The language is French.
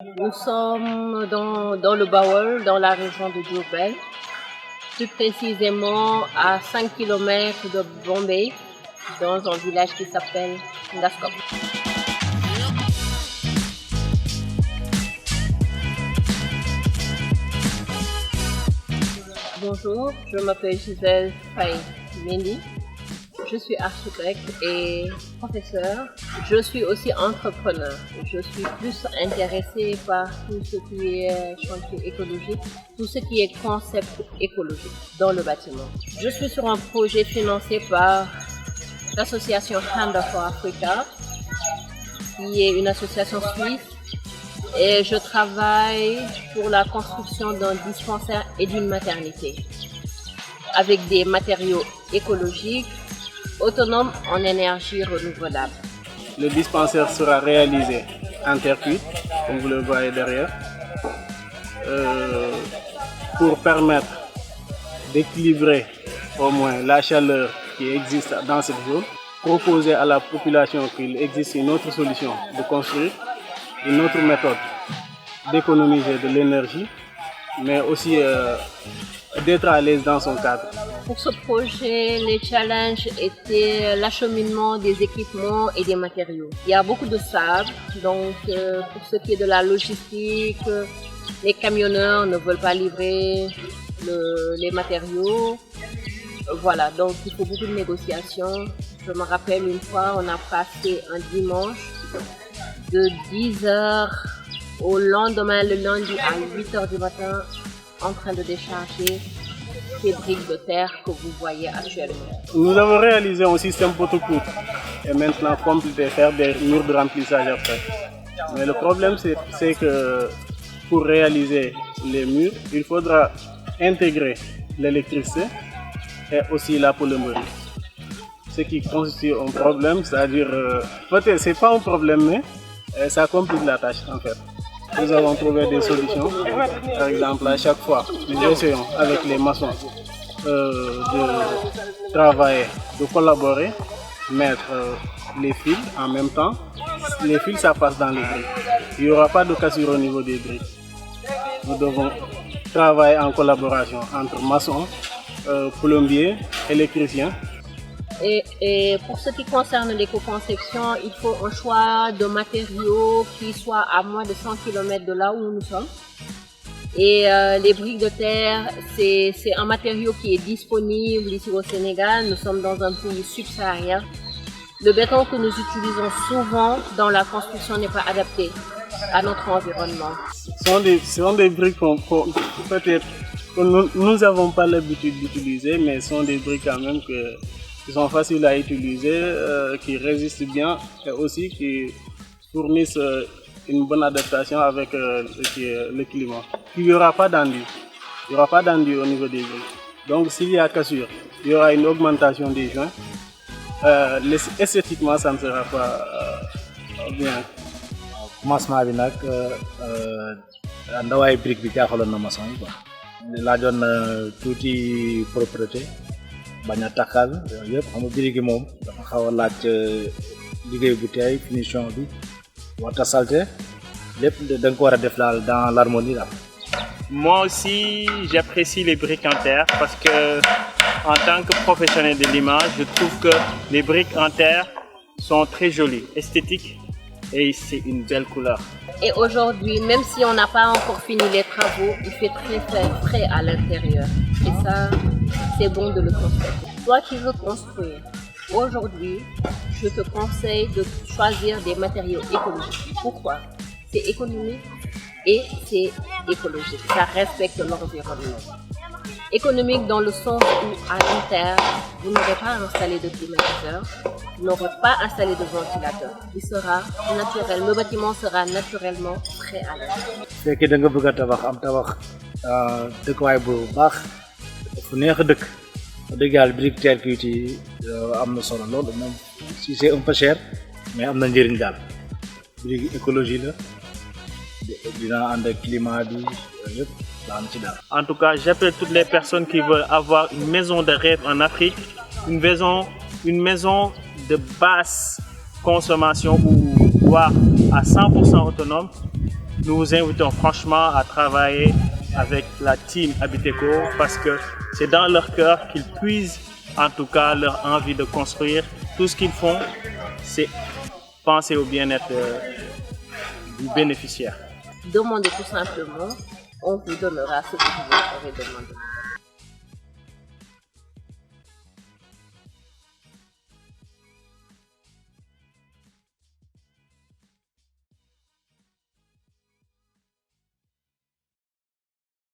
Nous sommes dans le Bawol, dans la région de Diourbel, plus précisément à 5 kilomètres de Bombay, dans un village qui s'appelle Ngaskop. Bonjour, je m'appelle Gisèle Faye Mendy. Je suis architecte et professeur. Je suis aussi entrepreneur. Je suis plus intéressée par tout ce qui est chantier écologique, tout ce qui est concept écologique dans le bâtiment. Je suis sur un projet financé par l'association Hand for Africa, qui est une association suisse. Et je travaille pour la construction d'un dispensaire et d'une maternité avec des matériaux écologiques autonome en énergie renouvelable. Le dispensaire sera réalisé en terre cuite, comme vous le voyez derrière, pour permettre d'équilibrer au moins la chaleur qui existe dans cette zone, proposer à la population qu'il existe une autre solution de construire, une autre méthode d'économiser de l'énergie, mais aussi d'être à l'aise dans son cadre. Pour ce projet, les challenges étaient l'acheminement des équipements et des matériaux. Il y a beaucoup de sable, donc pour ce qui est de la logistique, les camionneurs ne veulent pas livrer les matériaux. Voilà, donc il faut beaucoup de négociations. Je me rappelle une fois, on a passé un dimanche de 10h au lendemain, le lundi à 8h du matin, en train de décharger ces briques de terre que vous voyez actuellement. Nous avons réalisé un système poteau-coupe et maintenant compléter, faire des murs de remplissage après. Mais le problème c'est que pour réaliser les murs, il faudra intégrer l'électricité et aussi la plomberie. Ce qui constitue un problème, c'est-à-dire, peut-être c'est pas un problème, mais ça complique la tâche en fait. Nous avons trouvé des solutions. Par exemple, à chaque fois, nous essayons avec les maçons de travailler, de collaborer, mettre les fils en même temps. Les fils, ça passe dans les briques. Il n'y aura pas de cassure au niveau des briques. Nous devons travailler en collaboration entre maçons, plombiers, électriciens. Et pour ce qui concerne l'éco-conception, il faut un choix de matériaux qui soit à moins de 100 km de là où nous sommes. Et les briques de terre, c'est un matériau qui est disponible ici au Sénégal. Nous sommes dans un pays subsaharien. Le béton que nous utilisons souvent dans la construction n'est pas adapté à notre environnement. Ce sont des briques peut-être que nous n'avons pas l'habitude d'utiliser, mais ce sont des briques quand même qui sont faciles à utiliser, qui résistent bien et aussi qui fournissent une bonne adaptation avec le climat. Il n'y aura pas d'enduit. Il n'y aura pas d'enduit au niveau des briques. Donc s'il y a cassure, il y aura une augmentation des joints. Esthétiquement, ça ne sera pas bien. Commencement bi nag ndawaay brique bi jaaxaloon na maçon yi quoi. Laajoon na tuuti propreté. bañ a takkal yooyu yëpp xam nga brique gi moom dafa xaw a laaj liggéey bu teey finition bi warta salté lépp da nga ko war a def daal dans l'harmonie daal. Moi aussi, j'apprécie les briques en terre parce que, en tant que professionnel de l'image, je trouve que les briques en terre sont très jolies, esthétiques et c'est une belle couleur. Et aujourd'hui, même si on n'a pas encore fini les travaux, il fait très frais à l'intérieur. Et ça, c'est bon de le constater. Toi qui veux construire, aujourd'hui, je te conseille de choisir des matériaux écologiques. Pourquoi? C'est économique et c'est écologique. Ça respecte l'environnement. Économique dans le sens où à long terme, vous n'aurez pas installé de climatiseur, vous n'aurez pas installé de ventilateur. Il sera naturel, le bâtiment sera naturellement prêt à l'air. C'est que da nga bëgg a tabax am tabax dëkkuwaay bu baax fu neex a dëkk dëgg yàlla brique terre cuite yi am na solo lool même si c'est un peu cher mais am na njëriñ daal brique écologie la dina ànd ak climat bi yëpp. En tout cas, j'appelle toutes les personnes qui veulent avoir une maison de rêve en Afrique, une maison de basse consommation ou voire à 100% autonome, nous vous invitons franchement à travailler avec la team Habiteco parce que c'est dans leur cœur qu'ils puisent en tout cas leur envie de construire. Tout ce qu'ils font, c'est penser au bien-être du bénéficiaire. Demandez tout simplement, on vous donnera ce que vous aurez demandé.